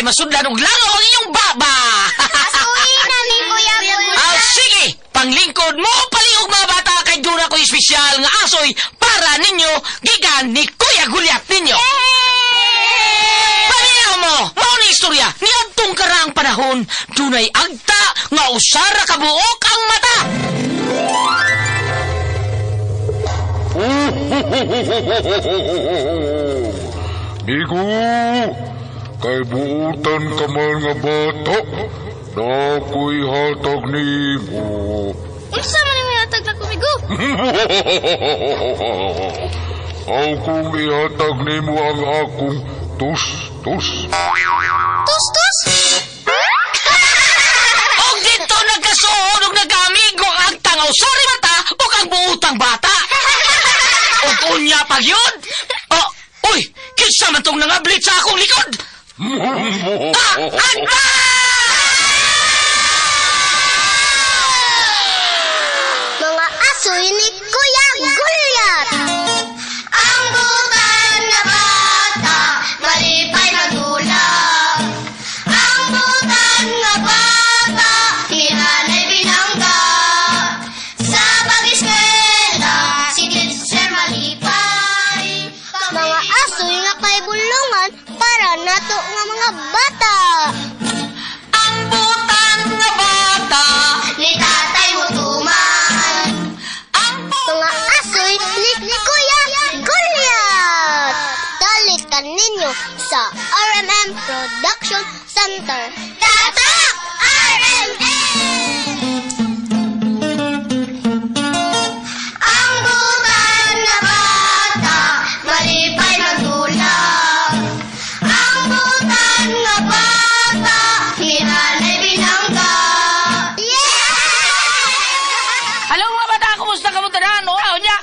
masudlan og langaw ang inyong baba. Asuhi na ni Kuya Gulat. Sige, panglingkod mo paliog mga bata kay dura ko espesyal nga asoy para ninyo gikan ni Kuya Gulyat ninyo. Pareho mo, mao ni istorya niadtong karaang panahon dunay agta nga usara ka buok ang mata. Migo, kay buutan ka man nga bata, na ako'y hatag nimo. Unsa man yung hatag na kumigo? Akong ihatag nimo ang akong tus-tus. Tus-tus? Og dito nagkasuod og nagamigo ang tangaw sorry mata o kang buutang bata. Og unya pag yun? Uy, kinsa man tong nangablit sa akong likod? Mga asoy ni Kuya Gulyat. Ang butan na bata, malipay na gulang. Ang butan na bata, hinanay binangga. Sa pag-eskwela, si teacher malipay. Mga asoy nga kay bulungan para nato nga mga bata. Ang butan nga bata, Ni tatay mo tuman. Mga asoy ni Kuya Gulyat. Dalikan ninyo sa RMM Production Center. Tatak! RMM! Ang butan na bata, malipay na gulang. Ang butan na bata, hinanay binangga. Hello mga bata, kumusta ka mo tanan? O nya,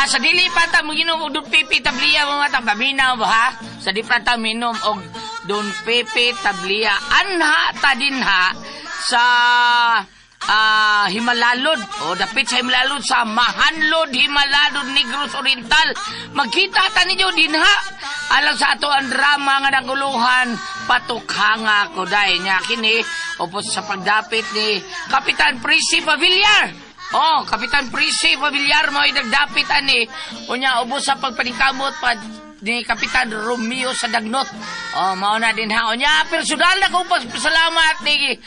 sa dili pa ta mo ginom og Don Pepe Tablia mga bata, paminaw ba ha? Sa di pa ta minom og Don Pepe Tablia anha ta dinha sa Himalalod o dapit sa Himalalod sa Mahanlod, Himalalod, Negros Oriental. Magkita ta ninyo dinha alang sa ato ang drama nga naguluhan patukhanga ko dai nya kini upos sa pagdapit ni Kapitan Prissy Pavillar. Kapitan Prissy Pavillar mo idagdapit ani unya ubos sa pagpaningkamot pa ni Kapitan Romeo sa Dagnot. Mao na din ha. Unya personal na ko pasalamat ni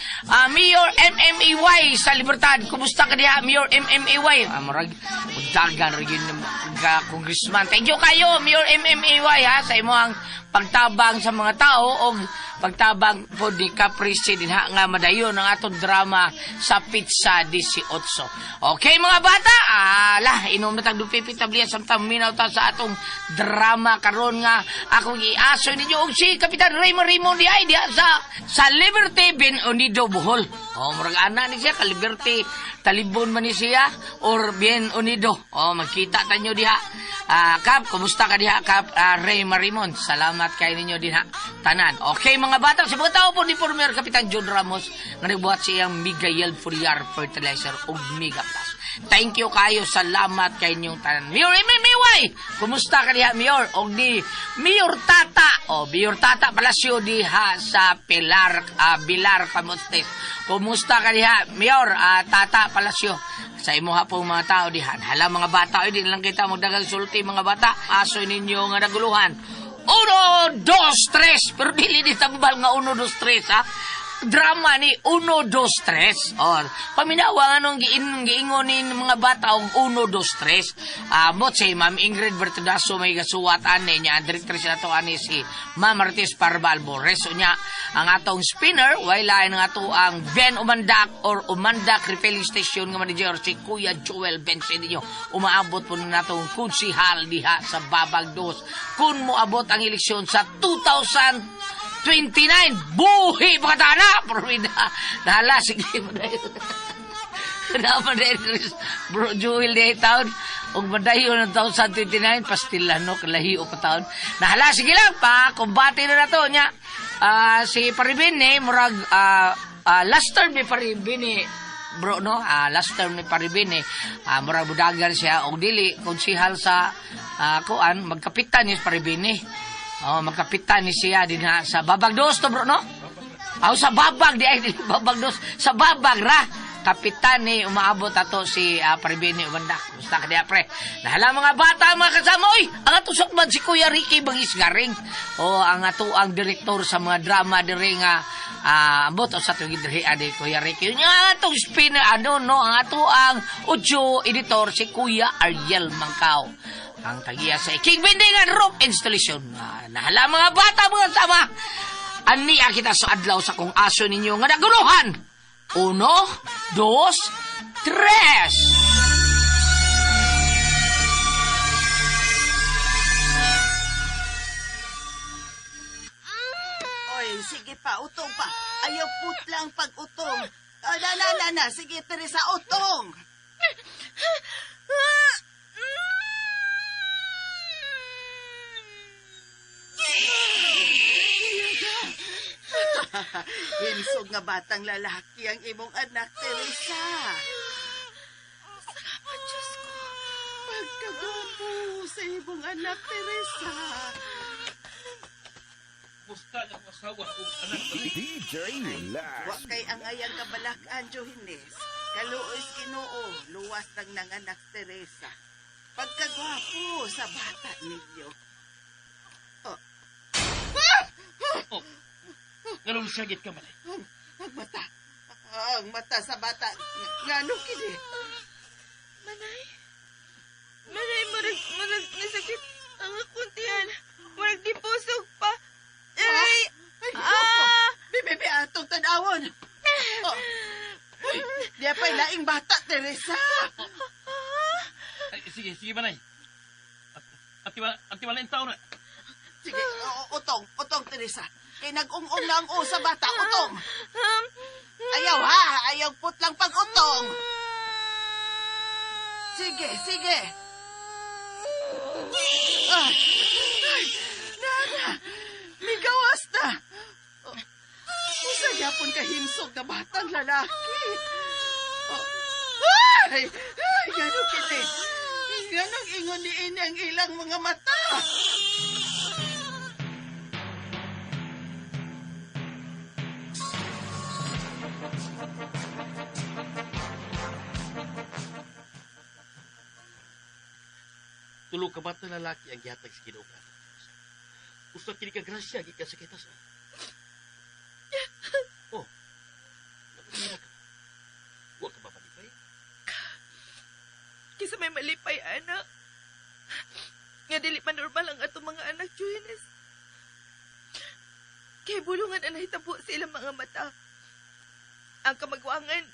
Mayor MMAY sa Libertad. Kumusta ka diha Mayor MMAY? Murag dagan rin ka congressman. Thank you kayo Mayor MMAY ha sa imong pagtabang sa mga tao o pagtabang po ni Caprisi din ha nga madayon ang atong drama sa Pizza 18. Okay mga bata, inom na tag Pepe Tablia samtang minaw ta sa atong drama karon nga akong iaso ninyo og si Kapitan Raymond di ay diha sa Liberty Ben Unido Bohol. Murag ana ni siya ka Liberty Talibon man ni siya or Bien Unido. Magkita tanyo diha. Kap, kumusta ka diha Kap Raymond? Salamat kay ninyo diha tanan. Okay mga bata, sa mga tao po ni former Kapitan John Ramos nga nagbuhat siyang Miguel Furiar Fertilizer o Mega Plus. Thank you kayo, salamat kay inyong tanan. Mayor MMAY, kumusta ka diha Mayor? O ni Mayor Tata, Mayor Tata Palacio diha sa Bilar Camotes. Kumusta ka diha Mayor Tata Palacio? Sa imuha po mga tao dihan. Hala mga bata, di lang kita magdagang sulti mga bata. Asoy ninyo nga naguluhan. 1, 2, 3. Pero dili di tambal nga 1, 2, 3 ha. Drama ni 1, 2, 3. Paminawa anong giingon ni mga bata og 1, 2, 3. Mot si Ma'am Ingrid Bertudaso may gasuwatan niya. Directress na to ani si Ma'am Martis Parbalbo. Reso niya ang atong spinner. Wala ang ato ang Ben Umandak or Umandak Refilling Station nga manager si Kuya Joel Bensedillo. Umaabot po na natong kunsihal diha sa Babag 2. Kung moabot ang eleksyon sa 2029, buhi pakatana! Provida. Nahala, sige mo dahil. Naman dahil, bro, Joel dahil taon. Huwag madayo ng taon sa 29, pastilan, no? Kalahiyo pa taon. Nahala, sige lang, pa, kumbati na to niya. Si Paribini, murag, last term ni Paribini, bro, no? Last term ni Paribini, murag budagan siya, o dili, konsihal sa, magkapitan ni Paribini. Magkapitan ni siya din ha sa Babag 2 to bro, no? Aw sa babag di ay babag dos sa babag ra. Kapitan ni umaabot ato si Prebeni Umanda. Gusto ka diya pre. Nahala mga bata mga kasama. Oy, ang ato sakman si Kuya Ricky Bangis Garing. O ang ato ang direktor sa mga drama diri nga ambot o sa tuwid diri ade Kuya Ricky. Nga atong spinner ang ato ang audio editor si Kuya Ariel Mangkaw. Ang tagiya sa King Bindingan Rope Installation. Nahala mga bata mga kasama. Ania kita sa adlaw sa kung aso ninyo nga naguluhan. 1, 2, 3. Oy, sige pa, utong pa. Ayaw putlang pag-utong. Na. Sige, Teresa, utong. Hinsog nga batang lalaki ang imong anak, Teresa. Salamat, Diyos ko. Pagkagwapo sa imong anak, Teresa. Musta ang asawa kong anak ko? DJ Relax. Wa kay ang ayang kabalakan, Johannes. Kaluoy Ginoo, luwas lang ng anak, Teresa. Pagkagwapo sa bata ninyo. Oh, ganun sagit ka man. Ang mata. Ang mata sa bata. Ngano kini? Manay, marag nasakit ang akuntihan. Marag di pusog pa. Ay, Bibi, atong tanawon. Oh. Uy, di pa'y laing bata, Teresa. Ay, sige manay. At tiwala yung tao na. Sige, utong, Teresa. Kay nag-ung-ung na ang sa bata, utong. Ayaw ha, ayaw putlang pag-utong. Sige. Ay, Nana, may gawas na. Usa yapon ka hinsog na batang lalaki. Ay, gano'n kiti. Gano'ng ingon ni ini ang ilang mga mata. Tulog ka ba't na lalaki ang gihatag sa Ginoo ka? Gusto kini ka grasya, gikan sa kitas. Oh, nakamira ka. Huwag ka ba malipay? kisa may malipay, anak. Nga dili man normal ang atong mga anak, Johannes. Kay bulungan ang nahitabo sa ilang mga mata. Ang kamagwangan,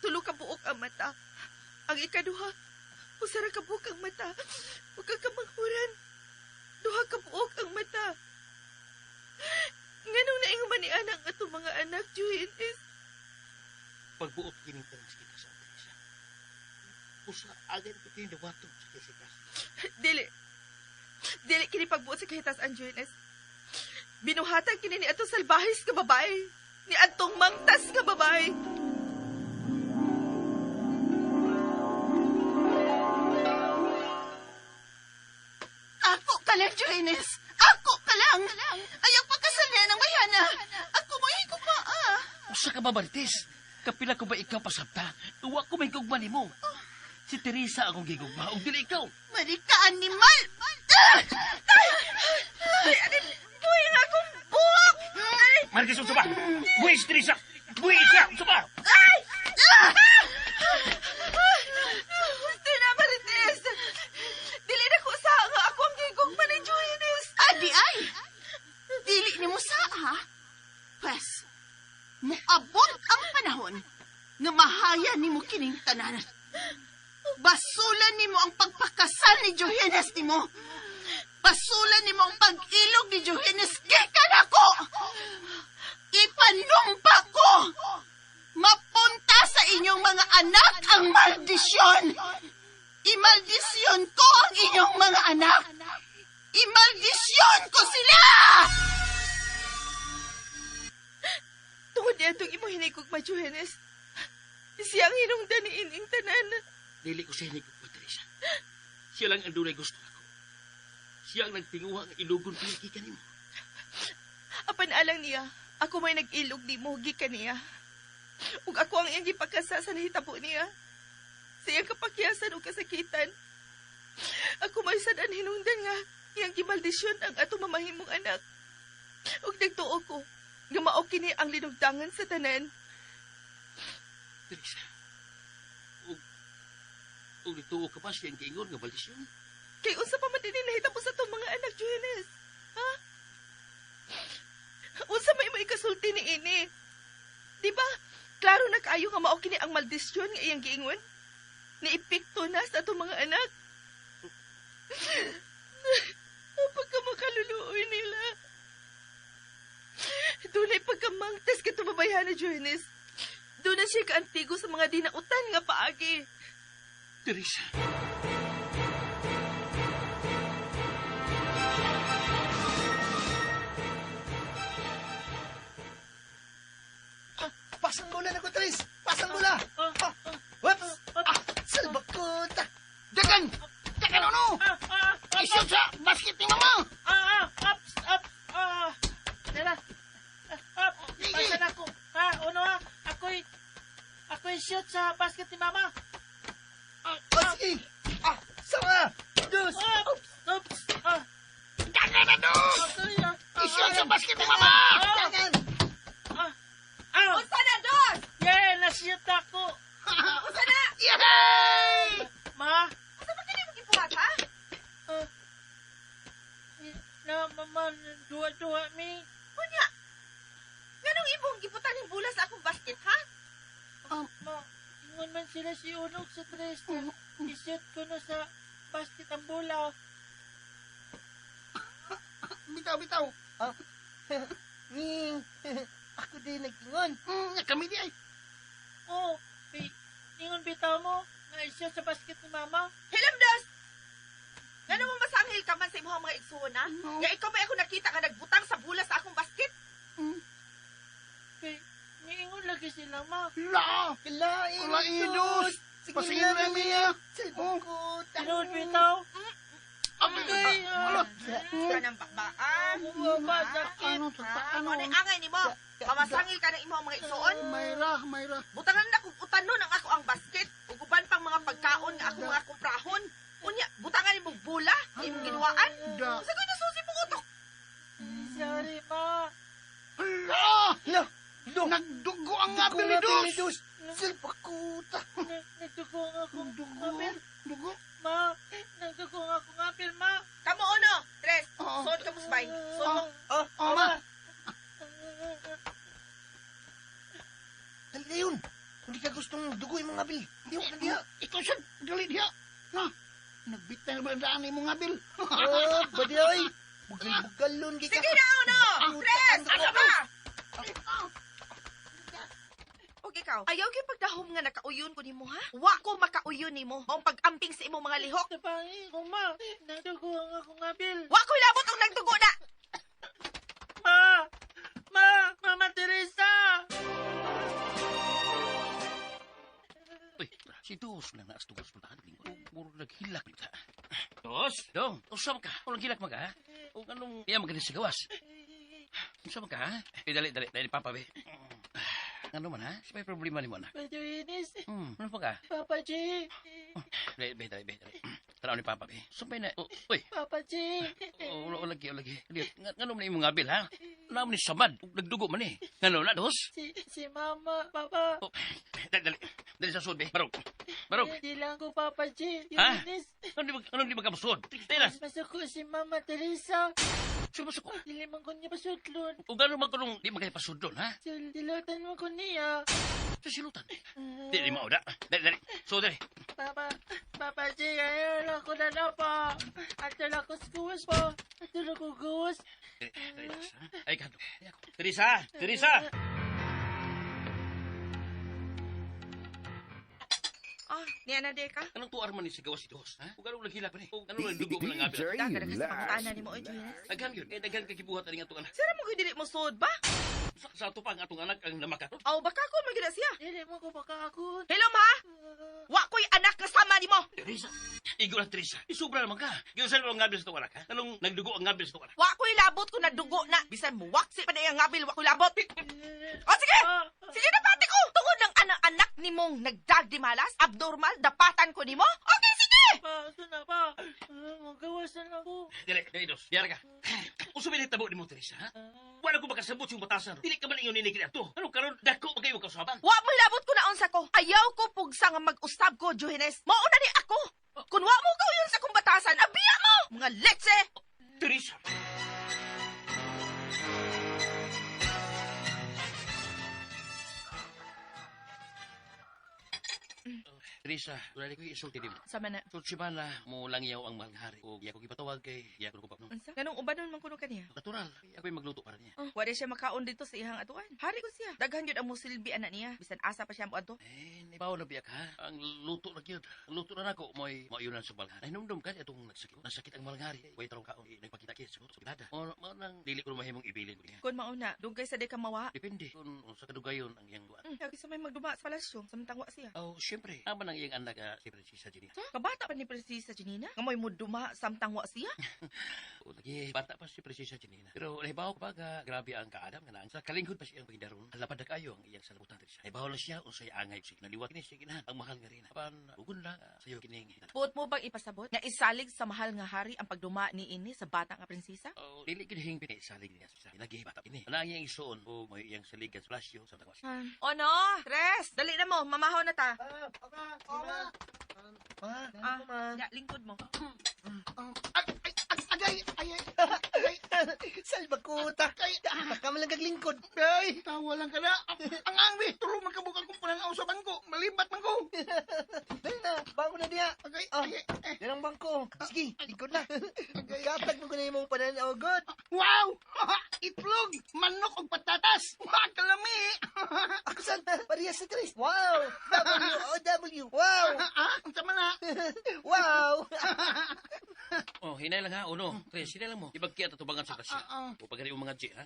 tulo ka buok ang mata. Ang ikaduha, usara ka buok ang mata. Huwag kang kamanghuran. Duha ka buok ang mata. Nganong nainguman ni anak ang atong mga anak, Johannes. Pagbuot kining tanong sa kitas ang Teresa. Usa, agad ko kining dawatong sa kitas. Dili kini pagbuot sa kahitasan, Johannes. Binuhatag kini ni atong salbahis ka babae. Ni atong mangtas ka babae. Ako ka lang, Johannes. Ako ka lang. Ayaw pagkasalya ng bayana. Ako mo higugma. Usa ka ba, Marites? Kapila ko ba ikaw pasabta? Uwa ko may gugman mo. Si Teresa akong gigugma, o dili ikaw. Marika, animal! Buhay nga akong buhok! Marites, ang suba! Buwis, Teresa! Buwis siya! Suba! Gusto na, Marites. Dili na ko sa nga ako ang gigugma ni Johannes. Adi ay! Dili ni mo sa, ha? Pwes, muabot ang panahon nga mahaya ni mo kining tanan. Basulan ni mo ang pagpakasal ni Johannes ni mo. Basulan ni mo ang pag-ilog ni Johannes gikan ako. Ipanumpa ko. Mapunta sa inyong mga anak ang maldisyon. Imaldisyon ko ang inyong mga anak. Imaldisyon ko sila! Tungod niya itong imo hinigugma, Johannes. Siyang hinungdan ni ining tanan. Dili ko siya hinigugma, Teresa. Siya lang ang dunay gusto ako. Siya ang nagtinguha ang ilugon pilikikan mo. Apan alang niya, Ako may nag-ilog di mo, gikan niya. Ug ako ang iyang gipagkasa sa nahitabo niya. Sa iyang kapakyasan o kasakitan. Ako may sadan hinungdan nga, iyang gimaldisyon ang ato mamahimong anak. Ug nagtuo ko, nga mao kini ang linugdangan sa tanan. Teresa. Ug nagtuo ka pa siyang giingon nga baldisyon. Kay unsa pa man din nahitabo sa itong mga anak, Johannes? Ha? Unsa may mo ikasulti ni ini? Di ba? Klaro na kaayo nga mao kini ang maldisyon nga iyang giingon. Niipikto na sa itong mga anak. Pagka makaluluoy nila. Doon ay pagkamangtes ka ito babayahan na, Johannes. Doon na siya kaantigo sa mga dinautan nga paagi. Teresa. Pasang bola na ko, Tris! Pasang bola! Whoops! Salbakota! Dagan! Dagan ano? Isot sa basket ni mama! Tara. Pasan ako. Ako'y shoot sa basket ni Mama. Sige! Sama! Dos! Oops. Dagan na dos! Isot sa basket ni mama! Dagan! Unsa na, Dos? Yeah, na-shoot ako. Unsa na? Yay! Ma, Unsa ba kini mo gibuhat, ha? Mama, duwa-duwa mi. Unya. Nganong imong giputan ng bulas sa akong basket, ha? Ma, ingon man sila si Unog sa tres. I-shoot ko na sa basket ang bola. Bitaw! Ning! Ako din nag-ingon. Kami di ay. Oh, ingon bitaw mo na i-shoot sa basket ni Mama. Hilam, Dos! Ngano mo masanghil ka man sa imong mga igsuon, ha? Nga ikaw ba ako nakita nga nagbutang sa bulas sa akong basket? Kay, niingon lagi sila, Ma. La! Kalain! Kalain, Dos! Pasingin na niya. Salbakota! Tinood bitaw. Okay, Ka ng bakbaan. Mama, sakit. Ano ni angay nimo? Pamasangil ka ng imong mga igsuon? Mayra. Butangan na kung utanon ang ako ang basket. Ug uban pang mga pagkaon nga ako mga kumprahon. Unya, butangan imong bula, imong ginuwaan. Da. Sa ko nasusi mong utok. Sorry, Ma. La! Nagdugo ang ngabil ni Dos! Salbakota! Nagdugong akong ngapil. Dugo? Ma, nagdugong akong ngapil, Ma. Kamo uno, Tres. Oo. Sod ka musbay. Sod. Ma! Dali yun! Hindi ka gustong dugoy mga bil. Hindi ko na diya. Ikaw siya, dali diya. Na, nagbitay na ba daan imong ngabil? Badi ay! Bugal-bugalon ka. Sige na uno, Tres. Ano ba? Og ikaw, ayaw gyud pagdahom nga nakauyon ko nimo, ha? Wa ko makauyon nimo. Maong pag-amping sa imong mga lihok. Napangi ko, Ma. Nagdugong akong ngapil. Wa ko labot og nagdugo na. Mama Teresa! Uy, si Dos lang naas tungkol sa puntahan. Muro naghilak nita. Dos? Dong, usam ka. Kung naghilak mag ha? O anong iya magaling sa gawas? Usam ka ha? Dali, Papa, be. Ano man ha? May problema ni mo na. Pedro Ines. Ano pa ka? Papa G. Dali. Tanaw ni Papa, be. Sumpay na. Uy. Papa G. O lagi. Ngano man imong ngabil ha? Ano ni samad? Nagdugo man eh. Ngano na, Dos? Si Mama, Papa. Oh, dali sa sud, be. Barog. Hindi lang ko, Papa G. Ha? Ines. Ano di magkabusod? Tilas. Masuko si Mama Teresa. Sumasok ko. Dili man ko niya pasudlon. O gano'n magkulong di magkayapasod doon, ha? Dilutan mo ko niya. Sa silutan. Di mauda. Dali. So, dali. Papa G, ayaw ako na na pa. Atal ako sa guwas pa. Atal ako guwas. Dali. Ay, kanto. Teresa! Niya na de ka? Anong tuwar man ni si gawas si Dos, ha? O gano'n naghila pa ni? O gano'n nagdugo pa ng gabi? Daga na sa pangutanan nimo, Johannes. Aghan yun. Daghan kagibuhat aning atong anak. Sira mo ko dili mo sod ba? Sa ato pa ang atong anak ang namakatot. Aw baka ko magida siya. Dili mo ko baka ako. Hello ma. Wa ko'y anak kasama nimo. Teresa! Igo lang, Teresa. Isubra naman ka. Giusan mo ang ngabil sa itong anak, ha? Anong nagdugo ang ngabil sa itong anak? Wa ko'y labot ko na dugo na. Bisan mo, waksi pa na yung ngabil, wa ko'y labot. O sige! Sige na pati ko! Tungod ng anak ni mong nagdag di malas, abnormal, dapatan ko ni mo? Okay, sige! Pa, ito na pa. Magawasan ako. Dire, Dos, biyar ka. Uso binitabo ni mo, Teresa, ha? Wala ko makasabot yung batasan. Dili ka man inyo ninikil ato. Anong karon dako magayo ka usaban? Wa mo labot ko na unsa ko. Ayaw ko pugsa nga mag-ustab ko, Johannes. Mauna ni ako. Kung wa mo ka yun sa kong batasan, abiya mo! Mga letse! Teresa! Teresa, wala ko isulti din. Sama na. So, si Mana, mo lang yaw ang mahal hari. O, iya ko ipatawag kay, iya ko nung Unsa? Ganong ubanon man kuno kaniya. natural. Ako'y magluto para niya. Oh, wala siya makaon dito sa ihang atuan. Hari ko siya. Daghan yun ang musilbi anak niya. Bisan asa pa siya mo ato. Ibaw na biyak ha. Ang luto na yun. Ang luto na ako, mo'y mauyunan sa balhari. Ay, numdum ka itong nagsakit. Nasakit ang malangari. Way tarong kaon. Nagpakita-kit sa kilada. O, nang dili ko mahimong ibilin ko niya. Kung mauna, dugay sa di ka mawa. Depende kung sa kadugayon ang iyang duan. Lagi sa may magduma sa palasyo. Samtang wa siya. Oh, syempre. Naman ang iyang anak si Prinsesa Jenny. Kabata pa ni Prinsesa Janina? Ngamoy mo duma samtang wa siya? O, lagi, bata pa si Prinsesa Jenny. Pero, nahibaw ko baga, grabe ang kaadam nga naan. Sa kalingkod pa siyang pagdaron. Halapad na kayo ang iyang salabutan. Nahibaw na siya o sa'y angay. Sige, naliwat kini, sige na. Ang mahal nga rin. Apan, ugon lang sa'yo kining. Buot mo bang ipasabot? Nga isalig sa mahal nga hari ang pagduma ni ini sa bata nga prinsesa? Oh, dili kinihing pinisalig niya sa lagi bata ini. Ana ang iyang isuon o may iyang saligan sa plasyo sa takwas. O no, Tres, dali na mo, mamahaw na ta. Ya, lingkod mo. Salba ko, takay. Baka malagag lingkod. Ay, tawa lang ka na. Ang angbi, turo man ka bukang kung panang usapan ko. Malibat man ko. Dali na, bango na diya. Okay, Oh, okay. yan ang bangko. Sige, lingkod na. Katag mo ko na yung pananaw, good. Wow! Itlog, manok o patatas. Kalami. Ako saan? Parehas si Chris. Wow! W-O-W. Wow! Ang sama na. Wow! Oh, hinay lang ha. Uno, Tres, hinay lang mo. Ibagkiat at tubangan sa tasya. O pagkari yung mga G, ha?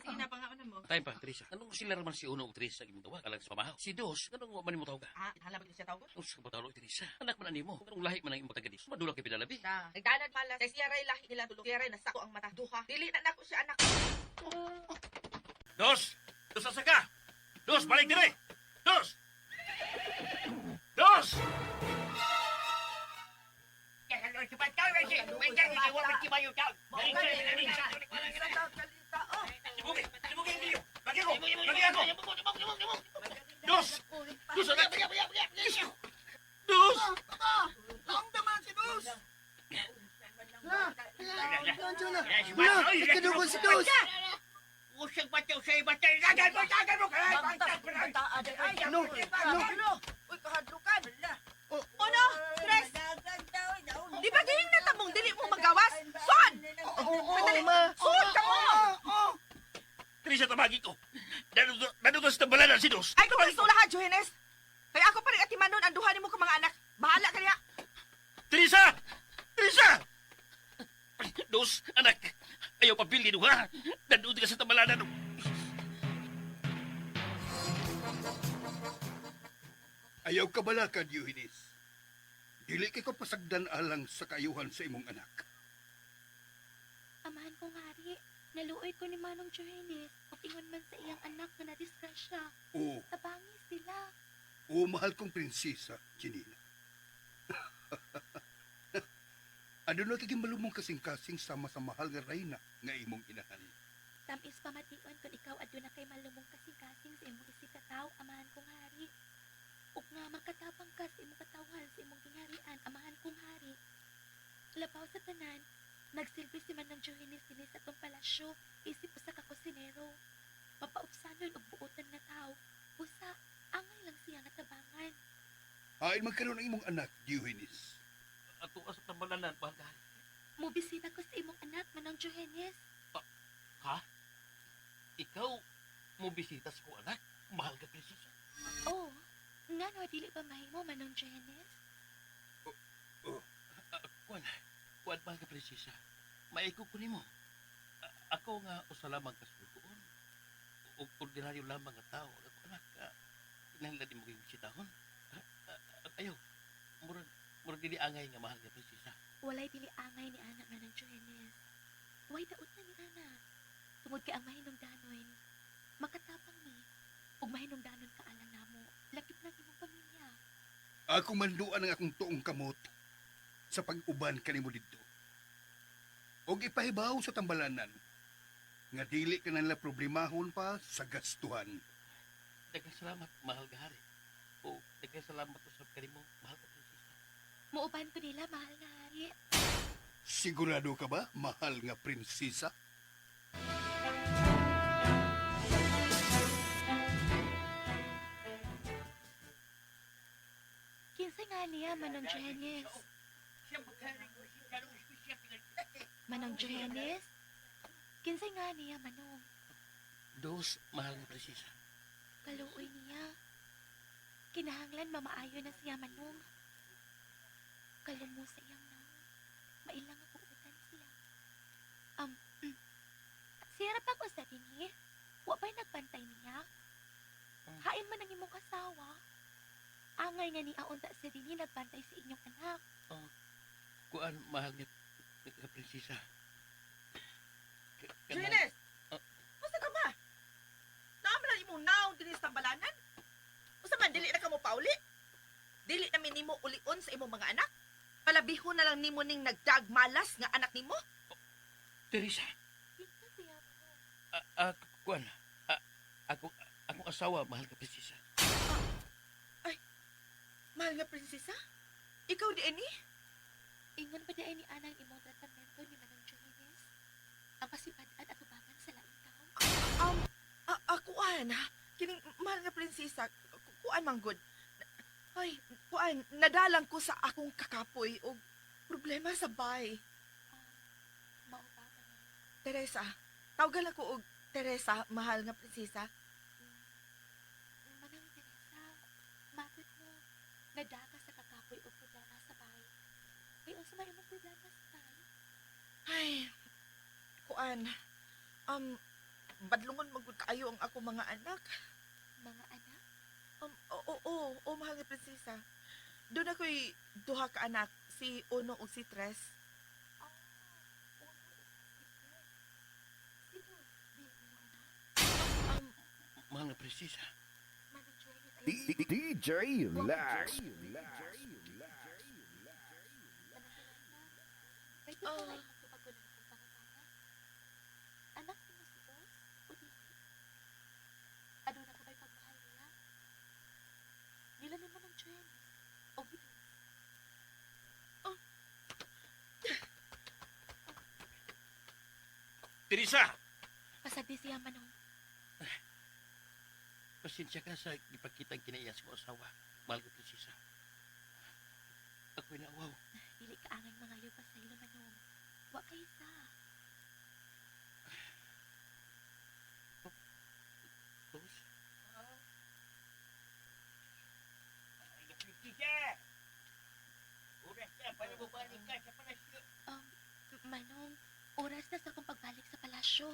Sige na, pangaon na mo. Time pa, Teresa. Anong sila naman si Uno o Teresa ang tawag? Alang sa pamahaw. Si Dos, anong man mo tawag ka? Halabag siya tawag? Ang sa patawag, Teresa. Anak man ani mo. Anong lahi man ang imong tagadis? Madulak kay pinalabi. Nagdanan malas. Kay siya ray lahi nila tulo. Siya ray nasako ang mata. Duha. Dili na nako siya anak. Dos! Dos asa ka! Dos, balik dire! Dos! Dos! Dos! Dos, anak! Dos! Ang daman si Dus. Nandiyo na. Wala, nagkadugon si Dos. Usang bato sa iba tayo! Lagan mo! Ano? Ano? Uy, kahadlukan. O no, Tres. Di ba galing natabong dili mo magawas? Son! Oo, ma. Son ka mo! Teresa, tabagi ko. Danutos na balanan si Dos. Ay, kung isulahan, Johannes. Kaya ako pa rin atimanon ang duha ni mo ka mga anak. Bahala ka niya. Teresa! Teresa! Dos, anak. Ayaw pabili do, ha? Danutos ka sa tabalanan. Ayaw ka balakan, Eunice. Dili kay ko pasagdan alang sa kayuhan sa imong anak. Amahan kong hari, naluoy ko ni Manong Johannes. Ingon man sa iyang anak na nadisgrasya. Oo, Tabangis sila. oo, mahal kong prinsesa, Janina. Ano na tiging malumong kasing-kasing sama sa mahal nga reyna nga imong inahan. Tamis pamation kung ikaw adyo na kay malumong kasing-kasing sa imong isikataw, amahan kong hari. Ug nga magkatabang ka sa imong katawhan sa imong gingharian, amahan kong hari. Labaw sa tanan, nagsilbi si Manang Johannes din sa atong palasyo, isip usa ka kusinero. Mapaupsanon og buotan nga tao, usa, angay lang siya nga tabangan. Hain magkaroon ang imong anak, Eunice. Ato sa tabalanan, bagay. Mubisita ko sa imong anak, Manang Johannes. Ha? Ikaw, mo bisita sa ko anak? Mahal ka, prinsesa. Oh, nga no, dili ba mahimo, Manang Johannes? Kuwan mahal ka, prinsesa. Maiko ko nimo. Ako nga usa lamang kasulugoon. O ordinaryo lamang nga tao. Ako anak ka. Kinahanglan mo kayong bisitahon. Ayaw. Murag Murag dili angay nga mahal nga prinsesa. Walay dili angay ni anak Manong Johannes. Way daot na ni ana. Tungod kay ang mahinungdanon. Makatapang ni. Ug mahinungdanon ka alang namo. Lakip na imong pamilya. Ako manduan ang akong tuong kamot sa pag-uban kanimo didto. Og ipahibaw sa tambalanan nga dili ka nila problemahon pa sa gastuhan. Daghang salamat, mahal nga hari. O daghang salamat usab kanimo, mahal nga prinsesa. Muuban ko nila, mahal nga hari. Sigurado ka ba, mahal nga prinsesa? Kinsa nga niya, Manong Johannes? Manong Johannes? Kinsa nga niya, Manong? Dos, mahal nga prinsesa. Kaluoy niya. Kinahanglan mamaayo na siya, Manong. Kalumo sa iyang nang. Mailang ako utan siya. Sira pa ko sa dini. Wa ba'y nagbantay niya? Hain man ang imong asawa. Angay nga ni aunta sa dini nagbantay sa inyong anak. Kuan, mahal nga prinsesa. Johannes! Basta ka ba? Naamalan imong naong dinis tambalanan? Usa man, dili na ka mo pauli? Dili na minimo ulion sa imong mga anak? Palabihon na lang nimo ning nagdagmalas nga anak nimo? Teresa, Kinsa siya, Manong? kuan, akong asawa, mahal nga prinsesa. Mahal nga prinsesa? Ikaw di ani? Ingon pa di ni anang imong tratamento ni Manong Johannes? Ang pasipad-an at ubangan sa laing tao? Kuan, kining mahal nga prinsesa, kuan manggod. Ay, kuan, nadalang ko sa akong kakapoy o problema sa bay. Mao ba, Manong? Teresa, tawagan ako og Teresa, mahal nga prinsesa. Manang Teresa, matod mo, nadaga sa kakapoy o problema sa bahay. Kaya unsa may imong problema sa bahay? Ay, kuan, badlungon magud kaayo ang ako mga anak. Mga anak? Oo, mahal nga prinsesa. Doon ako'y duha ka anak, si Uno ug si Tres. Sino? Di mo anak? Mahal nga prinsesa. Manong Johannes ay DJ Lex. Manong Johannes. May gusto na imong tubago na akong pangutana? Anak mo si Boss o di? Aduna ko ba'y pagmahal niya? Nila ni Manong Johannes. O gito? Teresa! Pasagdi siya, Manong. Pasensya ka sa ipakitang kinaiya sa kong asawa, mahal nga prinsesa. Ako'y naawaw. Dili ka angay mangayo pa sa ilo, Manong. Wa kay sa. Dos? Manong, oras na sa akong pagbalik sa palasyo.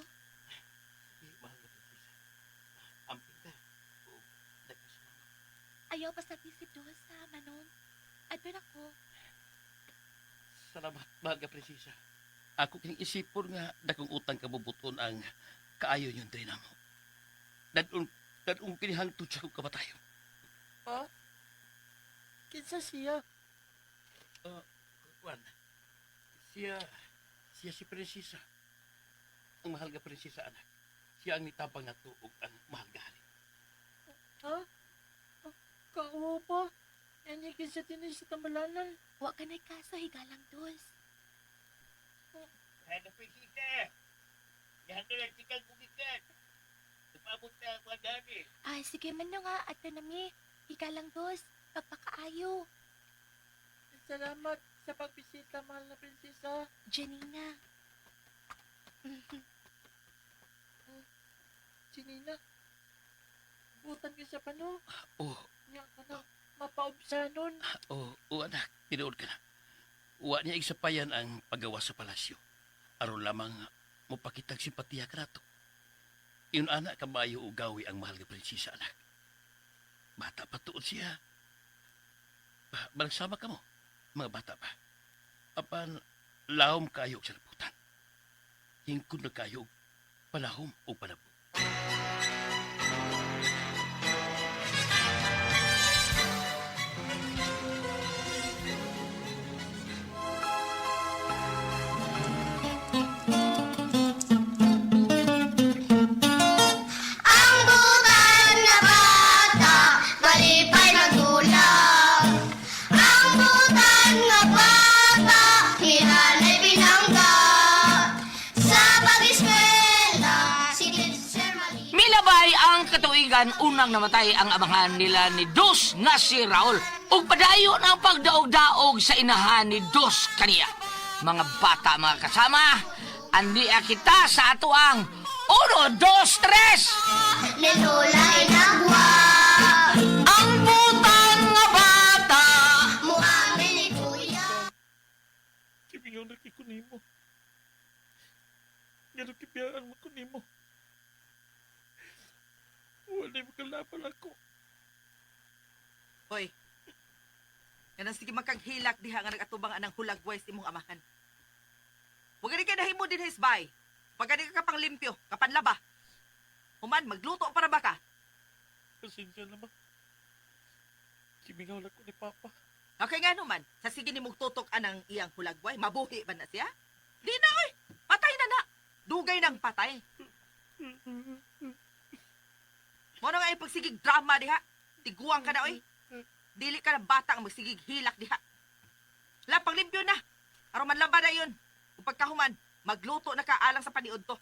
Sige, mahal nga prinsesa. Amping ka. O, daghang salamat. Ayaw pa sa si Dosa, Manong. Adun ako. Salamat, mahal nga prinsesa. Ako kining isipon nga dakong utang kabubuton ang kaayo yung dre namo. Dadung kinihangtod sa kong kamatayon. Kinsa siya? Juan, siya si prinsesa. Ang mahal nga prinsesa, anak. Siya ang nitabang nga tuog ang mahal nga hari. Ha? Kauwo pa? Yan yung kinsa tinis sa tambalanan. Wa ka na'y kaso, higalang dos. Ada prinsesa. Yang ada tikal kumikan. Tumabot na mga dami. Ay, sige, Manong nga. Ato nami. Higalang dos. Pagpakaayo. Salamat sa pagbisita, mahal na prinsesa. Janina. Sinina. Butan ka sa pano. Oh, Nga ka na mapaubsanon. anak, tinuod ka na. Uwa niya igsapayan ang paggawa sa palasyo. Aron lamang mupakitag simpatiya ka nato. Iyon anak kamayo ugawi ang mahal nga prinsesa, anak. Bata pa tuod siya. Balagsama ka mo. mga bata ba? Apan, lahom kayo sa labutan. Hingkod na kayo, palahom o palabot. Ang butan nga bata, malipay magdulag. Ang butan nga bata, hinanay binangga. Sa pag-eskwela, si Teacher Malipay. Milabay ang katuigan unang namatay ang amahan nila ni Dos nga si Raul. Ug padayon ang pagdaog-daog sa inahan ni Dos kaniya. Mga bata, mga kasama, andi kita sa ato ang 1, 2, 3! Ni Lola Inagwa. Ang butan nga bata! Muamin ni Kuya. Kimingaw na kikunimo. Ganun kibiyaan mo kunimo. Wala mo kalaban ako. Hoy. Yan ang sige magkaghilak diha nga nagatubang anang hulagway sa imong amahan. Huwag ka nahimo din hisbay. Pag ka kapang limpyo, kapanlaba. Human, magluto para ba ka? Pasensya naman. Kimingaw na ko ni Papa. Okay nga naman, sa sige ni mong tutok anang iyang hulagway, mabuhi ba na siya? Di na, oy! Patay na na! Dugay ng patay. Mo na nga yung pagsigig drama diha. Tiguang ka na, oy. Dili ka na bata ang magsigig hilak diha. Lapang limpyo na. Aron man lamba na yun. Kung pagkahuman, magluto na ka alang sa paniod to.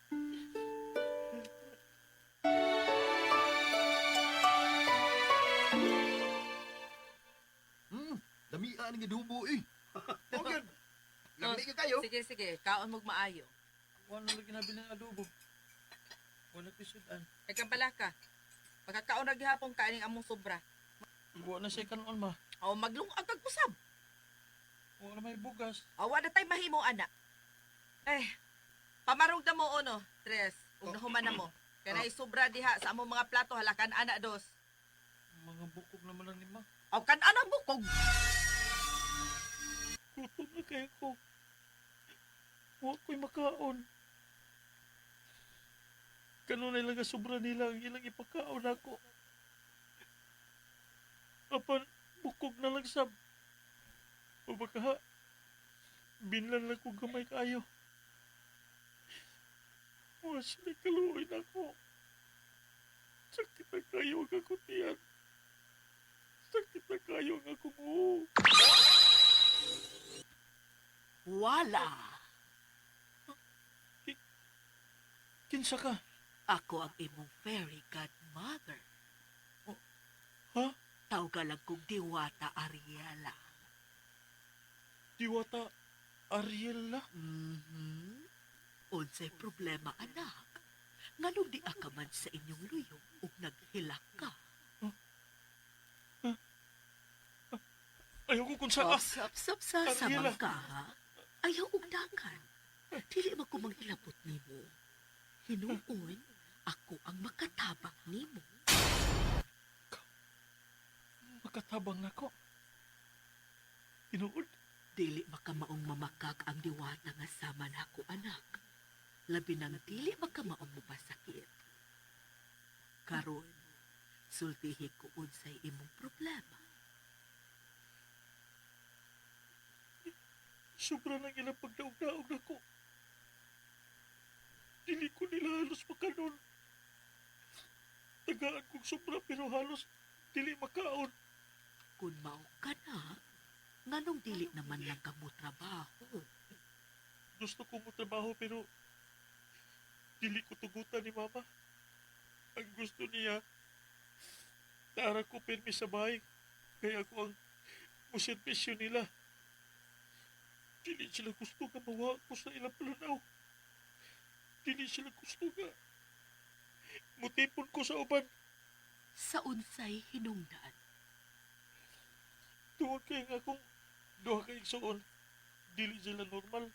Damian nga dubo eh. Okay. Lamig ka kayo. Sige, sige. Kaon mong maayo. Wala na ginabi ng adobo. Wala tisudan. Ikaw bala ka. Pagkakaon na gihapon ka aning among sobra. Wala na siya kanon ma. O maglungag kag kusab. Wala may bugas. Awa na tay mahimo ana. Pamarog na mo ono, Tres. Ug nahuman na mo. Kanay sobra diha sa among mga plato halakan ana dos. Mga bukog naman lang ni ma. Aw kan anang bukog. Gutom na kayo ko. Huwag ko'y makaon. Kanunay lang nga sobra nila ang ilang ipakaon ako. Apan, bukog na lang sab. O baka, binlan lang ko gamay kayo. Mas may kaluoy na ako. Sakit na kayo ang kakutian. Sakit na kayo ang akong uho. Wala. Kinsa ka? Ako ang imong fairy godmother. Ha? Tawgalan kong Diwata Ariela. Diwata Ariela? Unsay problema, anak? Nganong di ka man sa inyong luyong ug naghilak ka? Ayaw ko kung saan. Sap-sap-sa Ariela. samang ka, ha? Ayaw ugdakan. Dili man ko manghilabot nimo. Hinuon, ako ang makatabang nimo. Makatabang na ko. Tinuod? Dili makamaong mamakak ang diwata nga sama nako, anak. Labi nang dili makamaong mapasakit. Karon, sultihi ko unsay imong problema. Sobra nang ilang pagdaog-daog na ko. Dili ko nila halos makanon. Tagaan kong sobra pero halos dili makaon. Kung mao ka na, nganong dili naman lang kamo trabaho. Gusto ko mo trabaho pero dili ko tugutan ni Mama. Ang gusto niya, tara ko pirmi sa bahay. Kaya ako ang muservisyo nila. Dili sila gusto nga mawa ko sa ilang palunaw. Dili sila gusto nga mutipon ko sa uban. Sa unsay hinungdan. Tuwag kayo nga kung duha kayong suon. Dili sila normal.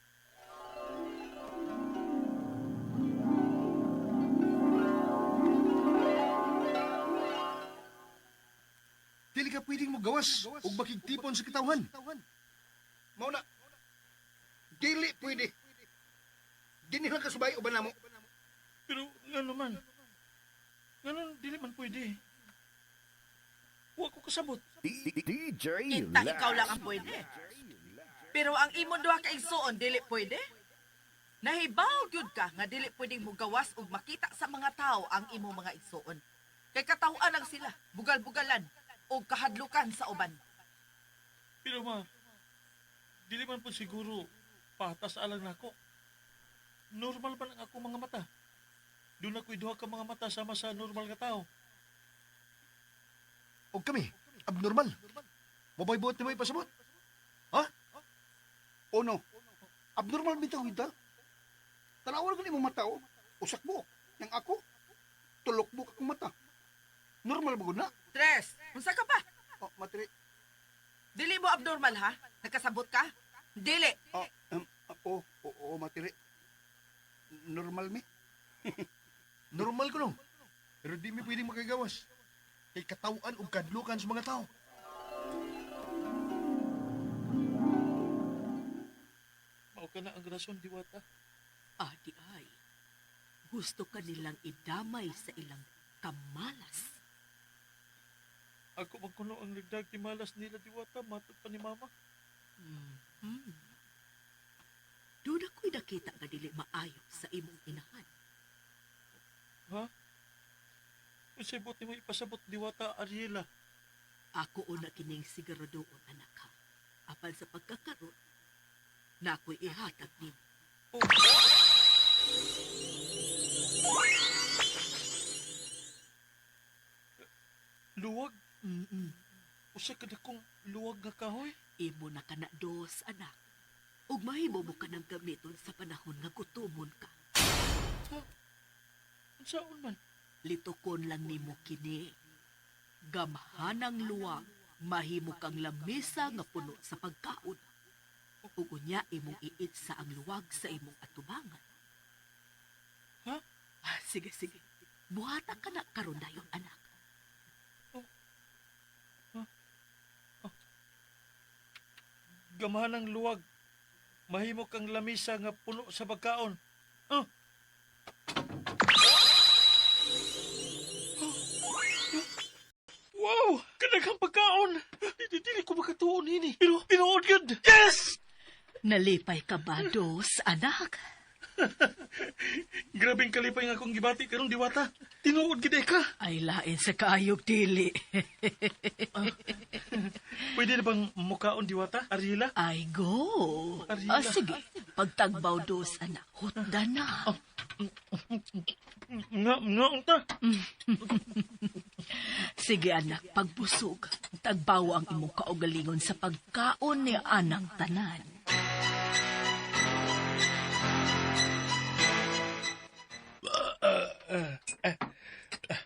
Dili ka pwedeng mo gawas o makigtipon sa kitawhan. Mao na. Dili pwede. Dili lang kasubay uban namo. Pero ngano man? Ngano dili man pwede. Wa ko kasabot. DJ Inta, ikaw lang ang pwede. Pero ang imong duha ka igsuon dili pwede. Nahibaw gyud ka nga dili pwedeng mugawas ug makita sa mga tao ang imong mga igsuon. Kay katawhan lang sila, bugal-bugalan o kahadlukan sa uban. Pero ma, dili man po siguro patas alang nako. Normal man ang ako mga mata. Doon ako'y duha ka mga mata sama sa normal nga tao. Og kami, abnormal. Mabay buot ni mo ipasabot. Ha? O no? Abnormal bitaw kita. Tanawal ko ni mo mata o. Usak mo. Yang ako, tulok mo akong mata. Normal ba gud na? Tres, unsa ka pa? Oh, matri. Dili mo abnormal ha? Nagkasabot ka? Dili. Oo, matri. Normal mi. Normal ko no. Pero di mi pwedeng makagawas. Kay katawaan o kadlukan sa mga tao. Mao ka na ang rason, Diwata. Adi ay, gusto ka nilang idamay sa ilang kamalas. Ako magkuno ang nagdag timalas nila, Diwata. Matod pa ni Mama. Doon ako'y nakita nga dili maayo sa imong inahan. Ha? Kung sa'y buti mo ipasabot, Diwata, Ariela. Ako una kining siguradoon, anak ha. Apan sa pagkakaroon, na ako'y ihatag nimo. Oh. Luwag? Usa ka na kong luwag nga kahoy? Imo na ka na dos, anak. Ug mahimo mo ka ng gamiton sa panahon nga gutumon ka. Saan man? Litukon lang nimo kini. Gamhanang luwag, mahimo kang lamisa nga puno sa pagkaon. Ug unya imong iitsa ang luwag sa imong atubangan. Ha? Sige. Buhata ka na karon dayon, anak. Gamahan ng luwag. Mahimo kang lamisa nga puno sa pagkaon. Wow! Kanaghang pagkaon! Dili ko makatuon ini. Pero pinuod yun! Yes! Nalipay ka ba, dos, anak? Grabing kalipay nga akong gibati karong Diwata. Tinuod gid ka. Ay lain sa kaayog dili. Pwede na bang mukaon, Diwata? Ariela? Ay go. Ariela. Sige, pagtagbaw dos, anak. Hutda na. Nga unta. Sige, anak, pagbusog. Tagbaw ang imong kaugalingon sa pagkaon ni anang tanan.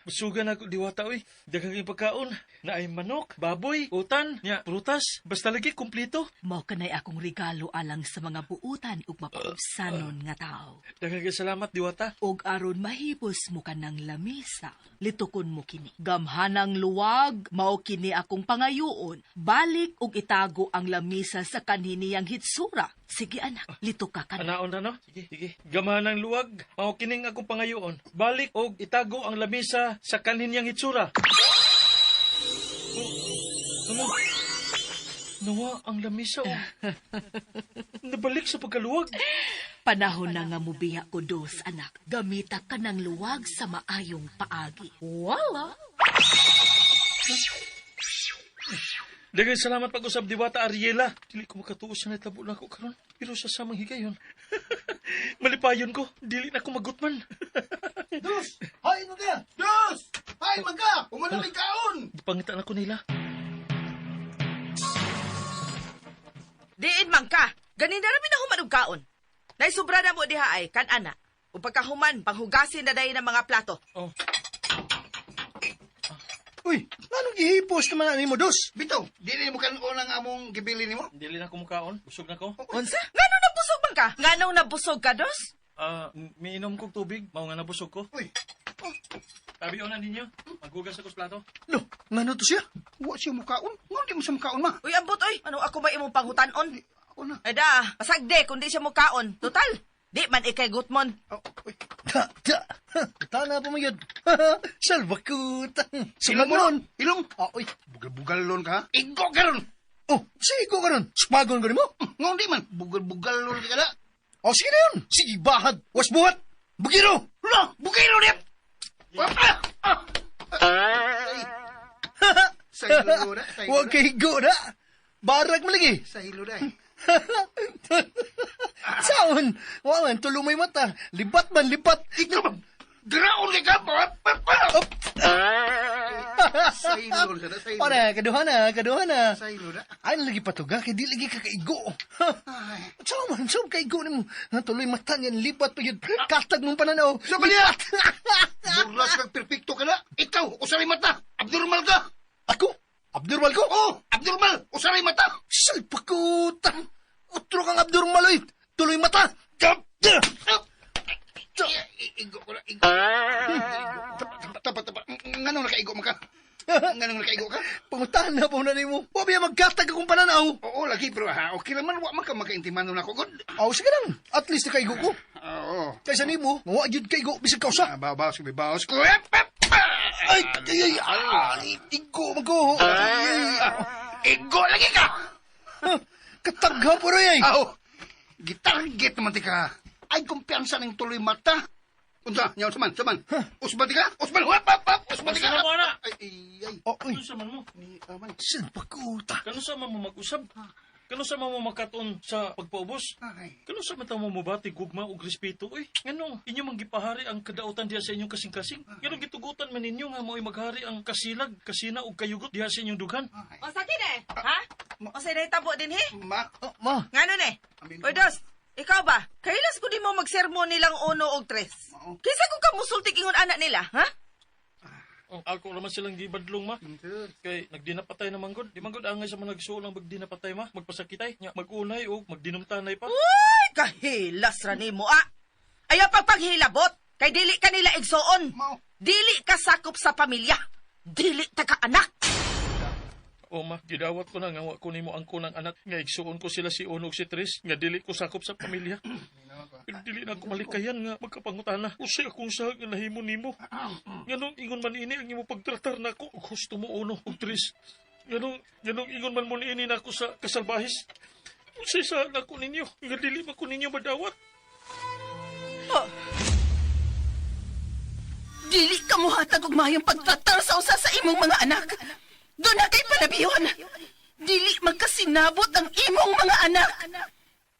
Busugan ako, Diwata, oy. Daghang yung pagkaon. Na ay manok, baboy, utan, nya, prutas. Basta lagi, kumplito. Mao kanay akong regalo alang sa mga buutan ug mapaubsanon nga tao. Daghang salamat, Diwata. Ug aron mahibos mo kanang lamisa, litukon mo kini. Gamhanang luwag, mao kini akong pangayoon. Balik ug itago ang lamisa sa kanhiniyang hitsura. Sige anak, litok ka Anaon na, no? Sige. Gamahan ng luwag. Mao kining akong pangayoon. Balik og itago ang lamisa sa kaninyang hitsura. Nawa ang lamisa, oh. Nabalik sa pagkaluwag. Panahon na nga mubiya ko dos, anak. Gamita ka ng luwag sa maayong paagi. Wala! Daghang salamat pag-usab, Diwata, Ariela. Dili ko makatuos na natabo na ako karon. Pero sa samang higayon. Malipayon ko. Dili na ko magutman. Dos! Hain mo ka! Dos! Hain mo ka! Umanamig kaon! Gipangitan ako nila. Diin man ka. Ganin na rin na human og kaon. Naisubra na mo diha ay, kan-ana. O pagkahuman, panghugasin na dahi ng mga plato. Oh. Uy, anong gihipos naman ani mo, dos? Bitaw, dili mo kan unang among gibili nimo? Dili na ko mukaon. Busog na ko. Unsa? Ngano nabusog man ka? Ngano nabusog ka, dos? Miinom kong tubig. Mao nga nabusog ko. Uy, Tabi na ninyo. Maghugas ako sa plato. Lo, ngano to siya? wa siya mukaon. Ngon di mo siya mukaon ma? Uy, ambot, oy. Ano ako ba imong panghutanon? Ako ko na. Ada, pasagde kung di siya mukaon. Total, di man ikay gutmon. Oh, uy. Tana pa mo yun. Salva ko. Ilong mo ron. Ilong. Uy. Bugal-bugal lon ka. Igo ka ron. Oh, sige ko karon. Smagon ko mo. Ngon di man. Bugal-bugal lon ka na. Oh, sige na yun. Sige, bahad. Was buhat. Bugiro. Lo, bugiro dit. Sa hilo na. Huwag kay go na. Barag mo lagi. Sa hilo na. Saan? Wawan, tulo may mata. Libat man, libat. Ikaw, draon ka ka. Sa hilo na. Sa hilo Para, kaduha na. Sa hilo na. Ay, lagi patuga, kaya di lagi kakaigo. Saan kaigo ni mo? Tuloy mata niyan, libat pa yun. Katag mong pananaw. Sa baliya! Burlas kang perfecto ka na. Ikaw, usaray mata. Abnormal ka. Ako? Abnormal ko? Oh, abnormal. Usaray mata. Salpakuta. Utro kang abnormal, oy. Tuloy mata. Igo ko na. Igo. Tapat. Ngano nakaigo mo ka? Ngano nakaigo ka? Pangutan na po na mo. Huwag biya magkatag akong pananaw. Oo, lagi pero ha. Okay naman, wak man ka makaintiman na ako. God. Sige lang. At least nakaigo ko. Oo. Kaysa ni mo, mawa yun kaigo. Bisag kausa. Bawas ko. Ay, igo magko. Igo lagi ka. Katagha po rin. Gitarget naman ka. Ay, kumpiyansa ng tuloy mata. Unsa, nyaw saman. Usbati ka? Usbati ka? Ay. Kano sa man mo? Salpakuta. Kano sa man mo mag-usab? Kano sa man mo makaton sa pagpaubos? Kano sa man mo mabati gugma o respeto? Uy, ngano, inyo manggipahari ang kadautan diha sa inyong kasing-kasing? Ngano gitugutan man ninyo nga mo'y maghari ang kasilag, kasina o kayugot diha sa inyong dughan? O sakin ha? O sa tabo din he? Ma. Ma. Ngano ne? Oy, Dos, ikaw ba? Kailas ko di mo magsermon nilang 1 o 3? Kaysa ko ka musultik ingon anak nila, ha? Ako naman silang gibadlong ma. Kay nagdinapatay na manggod. Di manggod angay sa mga nagsuo lang magdinapatay ma. Magpasakitay. Magunay o magdinumtanay pa. Uy, kahilas ra nimo Ayaw pagpaghilabot. Kay dili ka nila igsoon. Dili ka sakop sa pamilya. Dili ta ka anak. O ma, gidawat ko na nga wa ko nimo ang kunang anak. Nga igsuon ko sila si Unog si Tris. Nga dili ko sakop sa pamilya. Pero dili na ako malikayan nga magkapangutana. Usay akong sa nga nahimo nimo. Ganong ingon man ini ang imo pagtratar na ako. Gusto mo Uno o Tris. Ganong ingon man mo ni ini na ako sa kasalbahis. Usay sa nako ninyo. Nga dili ba ko ninyo madawat. Dili ka mo hatag og mayong pagtratar sa usa sa imong mga anak. Doon na kay panabiyon. Dili magkasinabot ang imong mga anak.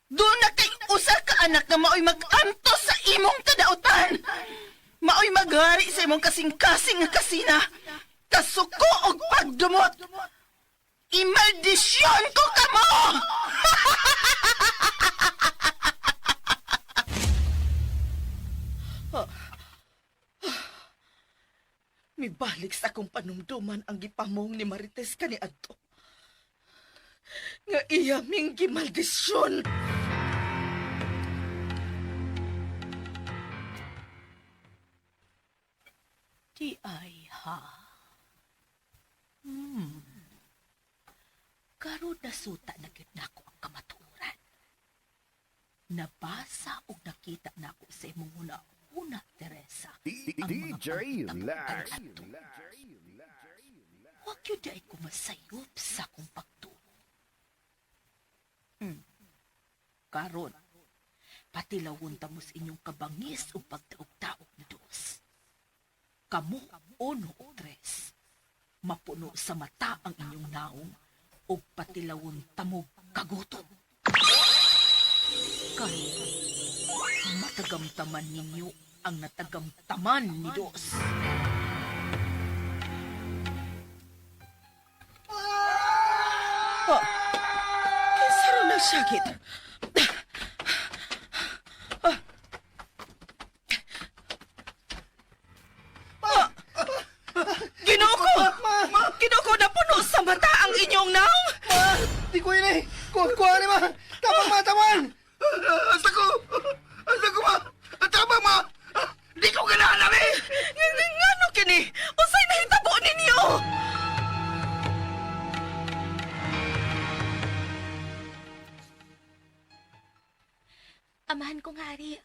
Doon na kay usa ka anak na maoy mag-antos sa imong kadautan. Maoy maghari sa imong kasing-kasing nga kasina. Kasuko og pagdumot. Imaldisyon ko kamo! Mibalik sa akong panumduman ang gipamong ni Marites kaniadto. Nga iya ming gimaldisyon. Di ay ha? Karon nasuta na gyud nako ang kamatuoran. Nabasa o nakita nako sa imong una, Teresa. DJ Lax. Huwag yun di ay kumasayop sa kong pagtulong. Karon, patilawon tamos inyong kabangis o pagtaog-taog na dos. Kamu, 1 o 3, mapuno sa mata ang inyong naong o patilawon tamog kagutom. Kaya, matagamtaman ninyo ang natagamtaman ni Dos. Saro na sakit. Ginoo ko na puno sa mata ang inyong naong. Di ko yun eh. Kuha ni ma. Taman. Asa ko, ma. Tama, ma. Di ko ganahan eh. Ngano kini? Usay na hitabo ninyo. Amahan kong hari,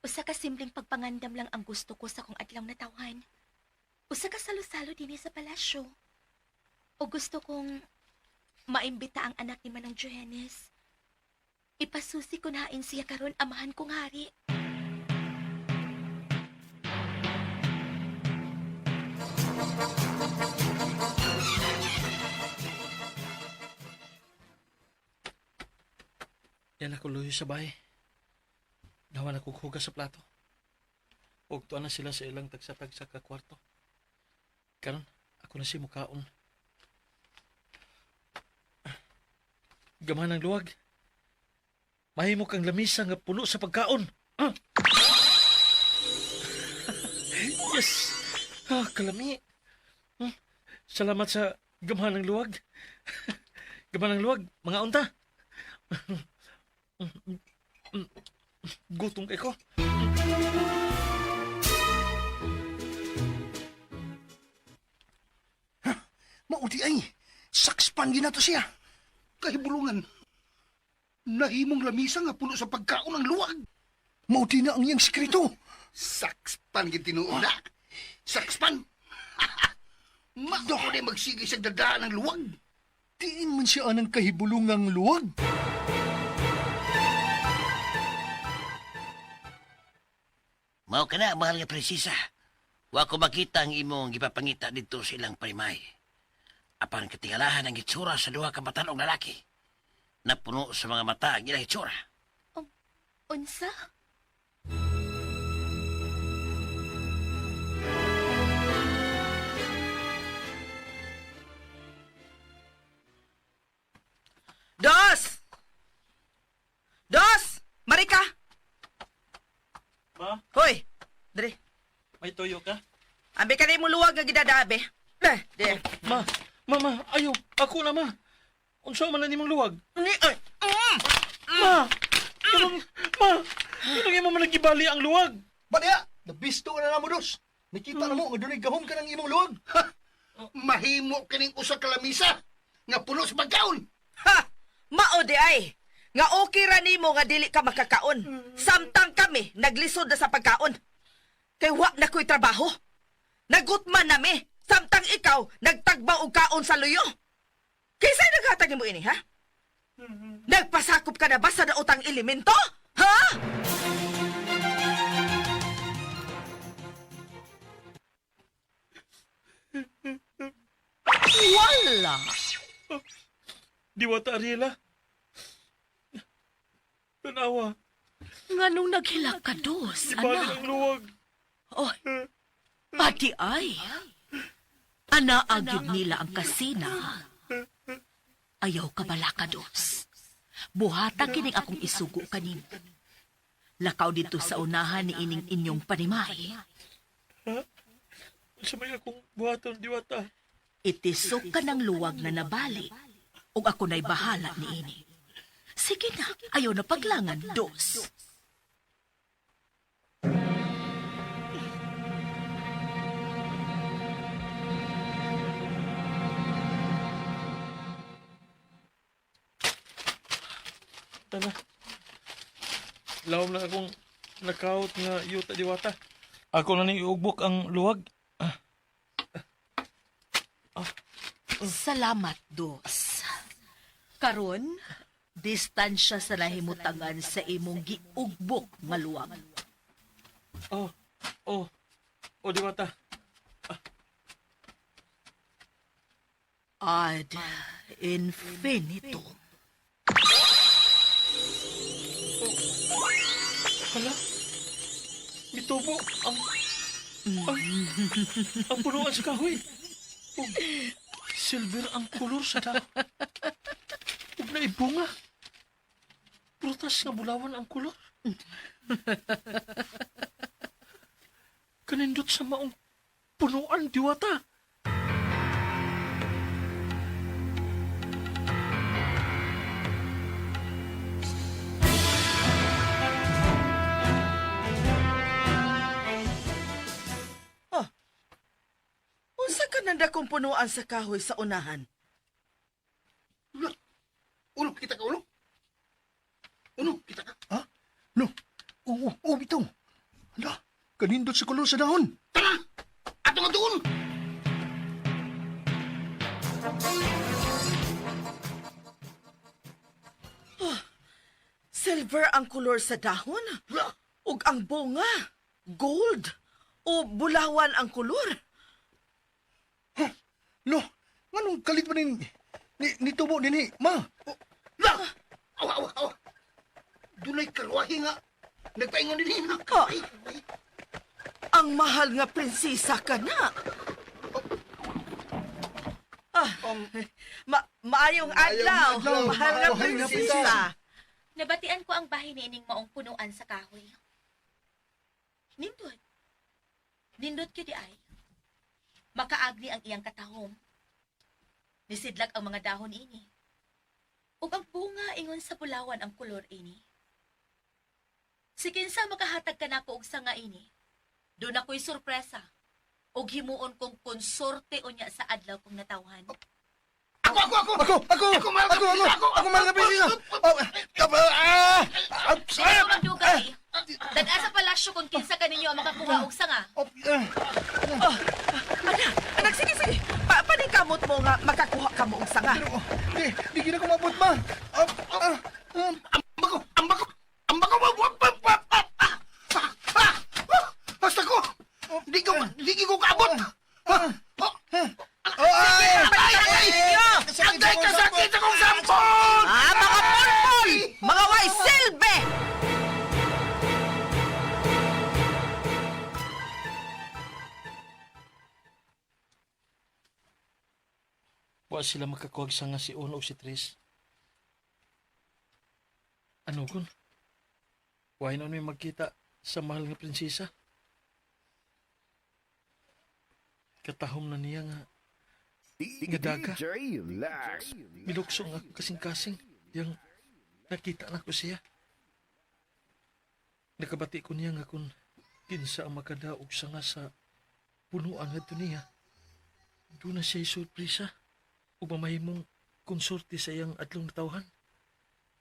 usa ka simpleng pagpangandam lang ang gusto ko sa kong adlaw na tawhan. Usa ka salo-salo dinhi sa palasyo. O gusto kong maimbita ang anak ni Manang Johannes. Ipasusi ko nain siya karon, amahan kong hari. Yan ako luyo sa bahay. Nawan ako hugas sa plato. Ug tuan na sila sa ilang tagsa-tagsa ka kwarto. Karon, ako na si mukaon. Gamahan ng luwag. Mahimo kang lamisa nga puno sa pagkaon. Ah! Yes! Ah, kalami. Salamat sa gamahan ng luwag. Gamahan ng luwag, mga unta. Gutom kay ko. Maudi ay, sakspan gina to siya. Kahibulungan. Nahimong lamisa nga puno sa pagkaon ng luwag. Maudi na ang iyang sikreto. Sakspan gid tinuod na. Sakspan. Mao na magsige sa dadaan ng luwag. Diin man siya anang kahibulungang luwag. Mao ka na, mahal nga prinsesa. Wa ko makita ang imong gipapangita dito sa ilang parimay. Apan katingalahan ang itsura sa duha ka batanong lalaki. Napuno sa mga mata ang ilang itsura. Unsa? Dos! Dos! Marika! Ma, Hoy! Dre, may toyo ka? ambi ka na mo luwag nga gidadabe. There. Ma, ayaw. Ako na, ma. Unsa man na nimong luwag? Ni, ay, Ma! Kanong imo man nagibali ang luwag? Badya, nabisto ka na mo, Dos. Nakita na mo, nga doon gahom ka ng imong luwag. Mahimo kining usa ka lamisa nga puno sa pagkaon. Ha! Mao di ay! Nga okay ra nimo nga dili ka makakaon. Samtang kami naglisod na sa pagkaon. Kay wa na ko'y trabaho. Nagutman nami. Samtang ikaw nagtagba og kaon sa luyo. Kaysa naghatag nimo ini, ha? Nagpasakop ka na ba sa nautang elemento? Ha? Wala! Diwata Ariela. Tanawa, Nganong naghilak ka, Dos, ibali anak? ang luwag. Oy, pati ay. Anaagid nila ang kasina. Ayaw ka bala ka, Dos. Buhata kining akong isugo kanimo. Lakaw dito sa unahan ni ining inyong panimay. Sa may akong buhaton, Diwata. Itisok ka ng luwag na nabali. Ug ako na'y bahala ni ini. Sige na, ayaw na paglangan, Dos. Tana. Lawom lang akong nakawot nga yuta, Diwata. Ako na ni iugbok ang luwag. Salamat, Dos. Karon, distansya sa nahimutangan sa imong giugbok nga luwag. Oh, Diwata. Ad infinitum. Hala, mitubo ang punuan sa kahoy. Oh, silver ang kulor sa dahon. Huwag na ibunga. Prutas nga bulawan ang kulor. Kanindot sa maong punuan, Diwata. Unsa ka nanda kung punuan sa kahoy sa unahan? Ulo, kita ka ulo. Ulo, kita ka. Ha? No. Oo, bitaw. Hala, kanindot sa kulor sa dahon. Tara! Atong atuon! Silver ang kulor sa dahon. Ug ang bunga, gold. O bulawan ang kulor. Lo, nganong kalit pa ni tubo din ma? La! Awa! Dunay kalwahi nga. Nagpaingon din na. Ang mahal nga prinsesa ka na. Maayong adlaw, mahal nga prinsesa. Nabatian ko ang bahay ni ining maong punuan sa kahoy. Nindot. Nindot ka di ay. Makaagni ang iyang katahom. Nisidlag ang mga dahon ini. Ug ang bunga ingon sa bulawan ang kulor ini. Si kinsa makahatag ka nako og sanga ini. Doon ako'y sorpresa. Og himuon kong konsorte unya sa adlaw kong natawhan. Ako mga prinsesa. Dili ko magdugay. Daga sa palasyo kung kinsa kaninyo ang makakuha og sanga. Anak, sige. Panikamot mo nga makakuha ka mo og sanga. Di gina ko mabot, ma. Basta ko! Di ko kaabot! Agay ka sakit akong sampon! Mga pulpul! Mga way silbe! Wa sila makakuhag sa nga si Uno o si Tris. Ano kun? Why na may magkita sa mahal nga prinsesa? Katahom na niya nga daga. DJ Lex. Milukso nga kasing-kasing. Yang nakita na ko siya. Nakabati ko niya nga kung kinsa ang makadaog sa nga sa punuan nga niya. Doon na siya isurprisa. O mamahimong konsorte sa iyang adlong natawhan.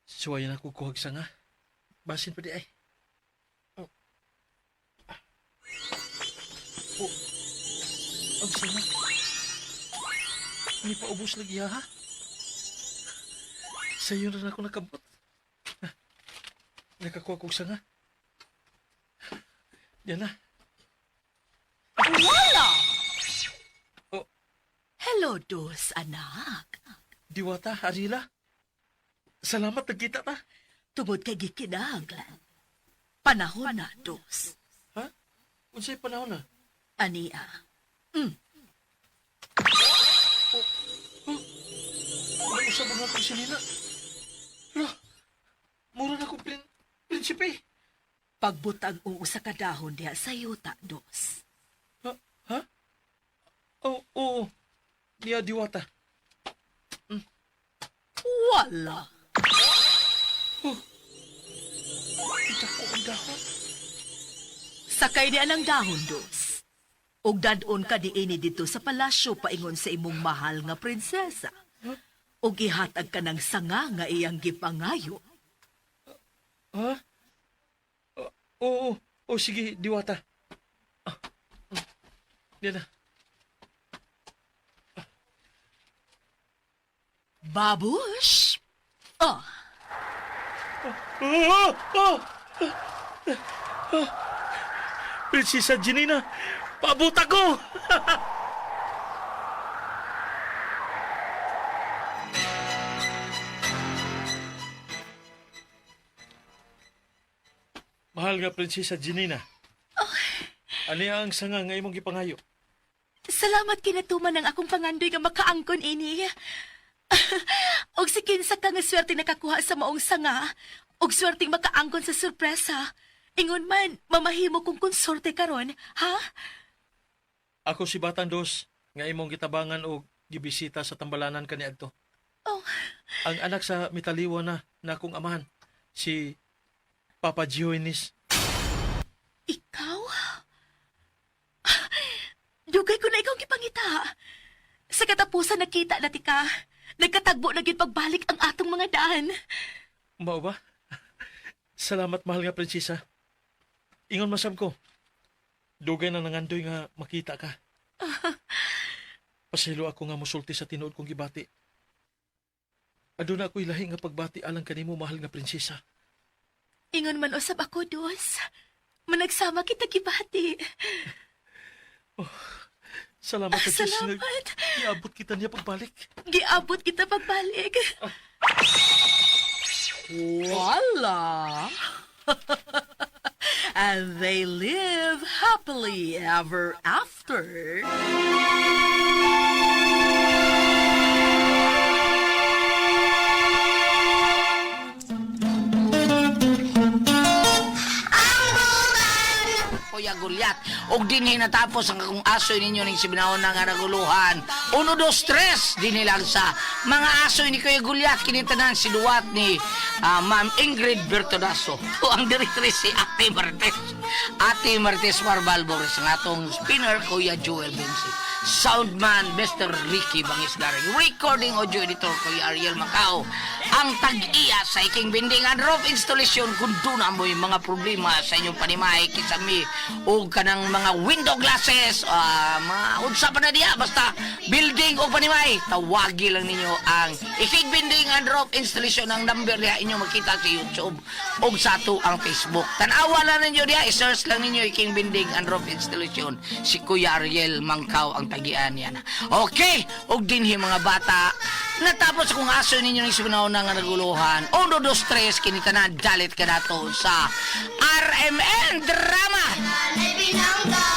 Suwayan ako kuhag sa nga. Basin pa di ay. Ang sanga. Hindi pa ubos lagi ha? Sa'yo na ako nakabot. Nakakuha ko sa nga. Yan na. Wala! Oh. Hello, Dos, anak. Diwata, Arila. Salamat, nagkita ta. Tungod kay gikinahanglan. Panahon na, Dos. Ha? Unsay panahon na? Ania. Wala ko sa mga kusinina. Hala, mura na kong prinsipe. Pagbutang usa ka dahon diha sa yuta, Dos. Ha? Oo. Niya Diwata. Wala. Kita ko ang dahon. Sakay niya ng dahon, Dos. Og dadon ka diini dito sa palasyo paingon sa imong mahal nga prinsesa. Og ihatag ka ng sanga nga iyang gipangayo. Ha? Oo. Sige, Diwata. Yan na. Babush! Oh, Prinsesa Janina, paabot ako! Mahal nga Prinsesa Janina. Ano ang sanga nga imong gipangayo? salamat kinatuman ng akong pangandoy nga makaangkon ini. Og si kinsa ka nga swerte nakakuha sa maong sanga, og swerteng makaangkon sa sorpresa. Ingon man, mamahimo kong konsorte karon, ha? Ako si Batang Dos, nga imong gitabangan og gibisita sa tambalanan kaniadto. Oh, Ang anak sa mitaliwa na akong amahan, si Papa Gioinis. ikaw? Dugay ko na ikaw gipangita. Sa katapusan nakita na tika, nagkatagbo na gid pagbalik ang atong mga daan. Mao ba? Salamat, mahal nga prinsesa. Ingon masab ko. Dugay na nangandoy nga makita ka. Pasaylo ako nga musulti sa tinuod kong gibati. Aduna ako'y lahi nga pagbati alang kanimo, mahal nga prinsesa. Ingon man usab ako, Dos. Managsama kita gibati. Salamat sa Diyos nga Salamat. iabot kita niya pagbalik. Giabot kita pagbalik. Voila! And they live happily ever after. Kuya Gulyat, og dinhi natapos ang akong asoy ninyo ning sibinahon nga naguluhan. 1, 2, 3 dinhi lang sa mga asoy ni Kuya Gulyat kini tanan si duwat ni Ma'am Ingrid Bertodaso. O ang director si Ate Martes. Ate Martes Marbalbores ang atong spinner Kuya Joel Bensi. Soundman Mr. Ricky Bangisgaring. Recording audio editor Kuya Ariel Macao. Ang tag-iya sa iking binding and roof installation kung doon mo yung mga problema sa inyong panimay kisami o kanang mga window glasses mga unsa pa na diya basta building o panimay tawagi lang ninyo ang iking binding and roof installation ang number diya inyong makita sa YouTube o sa ato ang Facebook. Tanawa lang ninyo diya i-search lang ninyo iking binding and roof installation si Kuya Ariel Macao ang tagian yan. Okay, og dinhi mga bata natapos kung aso ninyo ng sibinaw na nga naguluhan. 1, 2, 3 kinita na dalit ka na to sa RMN Drama. Alay binangga